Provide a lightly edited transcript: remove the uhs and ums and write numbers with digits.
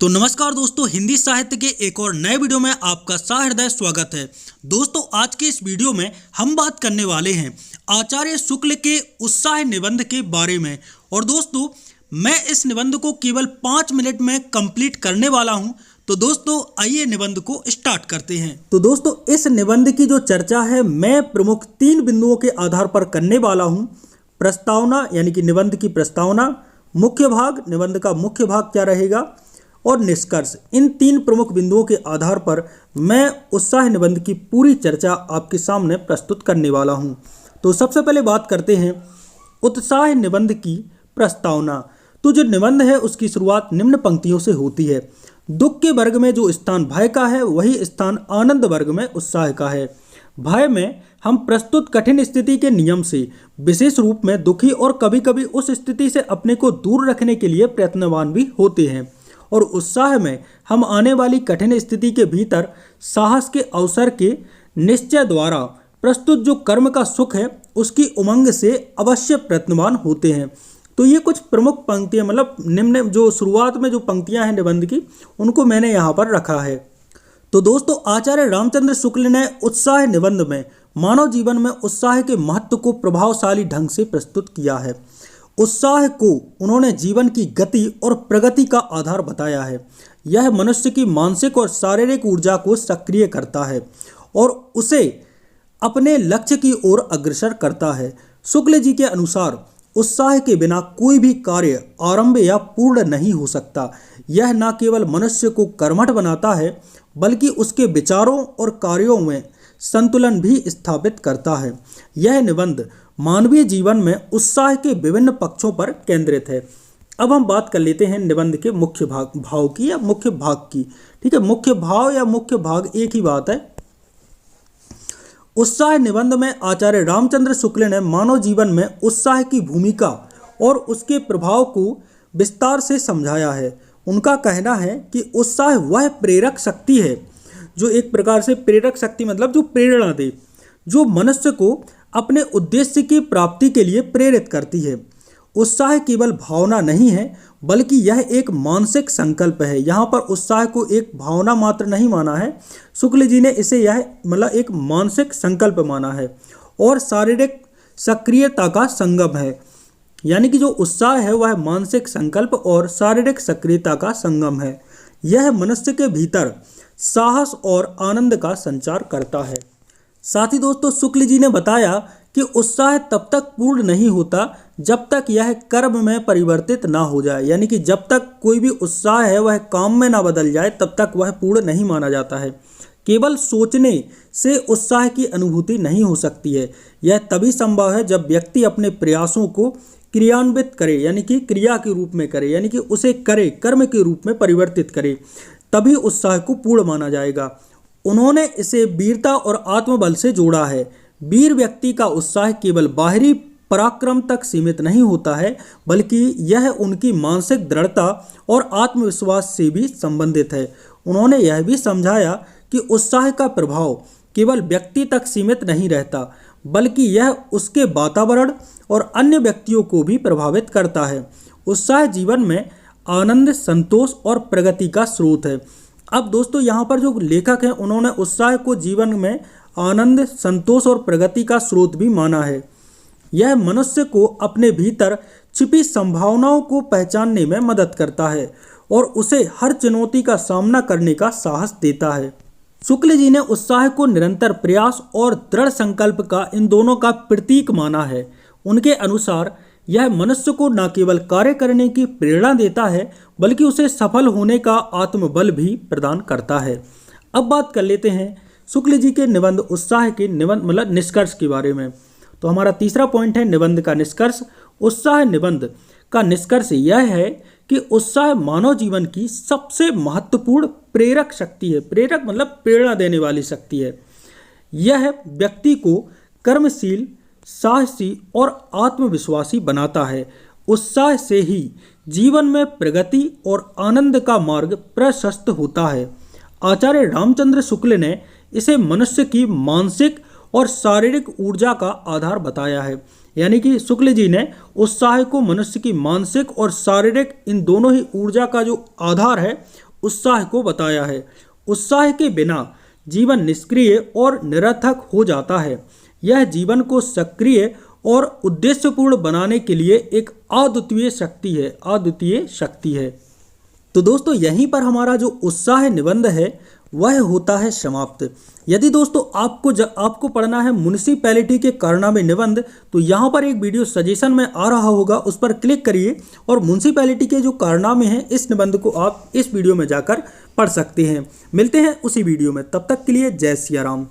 तो नमस्कार दोस्तों, हिंदी साहित्य के एक और नए वीडियो में आपका सहृदय स्वागत है। दोस्तों, आज के इस वीडियो में हम बात करने वाले हैं आचार्य शुक्ल के उत्साह निबंध के बारे में। और दोस्तों, मैं इस निबंध को केवल 5 मिनट में कंप्लीट करने वाला हूं। तो दोस्तों, आइए निबंध को स्टार्ट करते हैं। तो दोस्तों, इस निबंध की जो चर्चा है मैं प्रमुख 3 बिंदुओं के आधार पर करने वाला हूं। प्रस्तावना यानी कि निबंध की प्रस्तावना, मुख्य भाग, निबंध का मुख्य भाग क्या रहेगा, और निष्कर्ष। इन 3 प्रमुख बिंदुओं के आधार पर मैं उत्साह निबंध की पूरी चर्चा आपके सामने प्रस्तुत करने वाला हूं। तो सबसे पहले बात करते हैं उत्साह निबंध की प्रस्तावना। तो जो निबंध है उसकी शुरुआत निम्न पंक्तियों से होती है। दुख के वर्ग में जो स्थान भय का है वही स्थान आनंद वर्ग में उत्साह का है। भय में हम प्रस्तुत कठिन स्थिति के नियम से विशेष रूप में दुखी और कभी कभी उस स्थिति से अपने को दूर रखने के लिए प्रयत्नवान भी होते हैं। और उत्साह में हम आने वाली कठिन स्थिति के भीतर साहस के अवसर के निश्चय द्वारा प्रस्तुत जो कर्म का सुख है उसकी उमंग से अवश्य प्रयत्नवान होते हैं। तो ये कुछ प्रमुख पंक्तियां, मतलब निम्न जो शुरुआत में जो पंक्तियां हैं निबंध की, उनको मैंने यहाँ पर रखा है। तो दोस्तों, आचार्य रामचंद्र शुक्ल ने उत्साह निबंध में मानव जीवन में उत्साह के महत्व को प्रभावशाली ढंग से प्रस्तुत किया है। उत्साह को उन्होंने जीवन की गति और प्रगति का आधार बताया है। यह मनुष्य की मानसिक और शारीरिक ऊर्जा को सक्रिय करता है और उसे अपने लक्ष्य की ओर अग्रसर करता है। शुक्ल जी के अनुसार उत्साह के बिना कोई भी कार्य आरंभ या पूर्ण नहीं हो सकता। यह न केवल मनुष्य को कर्मठ बनाता है बल्कि उसके विचारों और कार्यों में संतुलन भी स्थापित करता है। यह निबंध मानवीय जीवन में उत्साह के विभिन्न पक्षों पर केंद्रित है। अब हम बात कर लेते हैं निबंध के मुख्य भाव की या मुख्य भाग की। ठीक है, मुख्य भाव या मुख्य भाग एक ही बात है। उत्साह निबंध में आचार्य रामचंद्र शुक्ल ने मानव जीवन में उत्साह की भूमिका और उसके प्रभाव को विस्तार से समझाया है। उनका कहना है कि उत्साह वह प्रेरक शक्ति है जो एक प्रकार से प्रेरक शक्ति मतलब जो प्रेरणा दे, जो मनुष्य को अपने उद्देश्य की प्राप्ति के लिए प्रेरित करती है। उत्साह केवल भावना नहीं है बल्कि यह एक मानसिक संकल्प है। यहाँ पर उत्साह को एक भावना मात्र नहीं माना है, शुक्ल जी ने इसे यह मतलब एक मानसिक संकल्प माना है और शारीरिक सक्रियता का संगम है। यानी कि जो उत्साह है वह मानसिक संकल्प और शारीरिक सक्रियता का संगम है। यह मनुष्य के भीतर साहस और आनंद का संचार करता है। साथ ही दोस्तों, शुक्ल जी ने बताया कि उत्साह तब तक पूर्ण नहीं होता जब तक यह कर्म में परिवर्तित ना हो जाए। यानी कि जब तक कोई भी उत्साह है वह काम में ना बदल जाए तब तक वह पूर्ण नहीं माना जाता है। केवल सोचने से उत्साह की अनुभूति नहीं हो सकती है। यह तभी संभव है जब व्यक्ति अपने प्रयासों को क्रियान्वित करे, यानी कि क्रिया के रूप में करे, यानी कि उसे करे, कर्म के रूप में परिवर्तित करे, तभी उत्साह को पूर्ण माना जाएगा। उन्होंने इसे वीरता और आत्मबल से जोड़ा है। वीर व्यक्ति का उत्साह केवल बाहरी पराक्रम तक सीमित नहीं होता है बल्कि यह उनकी मानसिक दृढ़ता और आत्मविश्वास से भी संबंधित है। उन्होंने यह भी समझाया कि उत्साह का प्रभाव केवल व्यक्ति तक सीमित नहीं रहता बल्कि यह उसके वातावरण और अन्य व्यक्तियों को भी प्रभावित करता है। उत्साह जीवन में आनंद, संतोष और प्रगति का स्रोत है। अब दोस्तों, यहाँ पर जो लेखक हैं उन्होंने उत्साह को जीवन में आनंद, संतोष और प्रगति का स्रोत भी माना है। यह मनुष्य को अपने भीतर छिपी संभावनाओं को पहचानने में मदद करता है और उसे हर चुनौती का सामना करने का साहस देता है। शुक्ल जी ने उत्साह को निरंतर प्रयास और दृढ़ संकल्प का, इन दोनों का प्रतीक माना है। उनके अनुसार यह मनुष्य को न केवल कार्य करने की प्रेरणा देता है बल्कि उसे सफल होने का आत्मबल भी प्रदान करता है। अब बात कर लेते हैं शुक्ल जी के निबंध उत्साह के निबंध मतलब निष्कर्ष के बारे में। तो हमारा तीसरा पॉइंट है निबंध का निष्कर्ष। उत्साह निबंध का निष्कर्ष यह है कि उत्साह मानव जीवन की सबसे महत्वपूर्ण प्रेरक शक्ति है। प्रेरक मतलब प्रेरणा देने वाली शक्ति है। यह व्यक्ति को कर्मशील, साहसी और आत्मविश्वासी बनाता है। उत्साह से ही जीवन में प्रगति और आनंद का मार्ग प्रशस्त होता है। आचार्य रामचंद्र शुक्ल ने इसे मनुष्य की मानसिक और शारीरिक ऊर्जा का आधार बताया है। यानी कि शुक्ल जी ने उत्साह को मनुष्य की मानसिक और शारीरिक इन दोनों ही ऊर्जा का जो आधार है उत्साह को बताया है। उत्साह के बिना जीवन निष्क्रिय और निरर्थक हो जाता है। यह जीवन को सक्रिय और उद्देश्यपूर्ण बनाने के लिए एक अद्वितीय शक्ति है। तो दोस्तों यहीं पर हमारा जो उत्साह निबंध है वह होता है समाप्त। यदि दोस्तों आपको पढ़ना है म्युनिसिपैलिटी के कारनामे निबंध, तो यहाँ पर एक वीडियो सजेशन में आ रहा होगा, उस पर क्लिक करिए और म्युनिसिपैलिटी के जो कारनामे हैं इस निबंध को आप इस वीडियो में जाकर पढ़ सकते हैं। मिलते हैं उसी वीडियो में, तब तक के लिए जय सिया राम।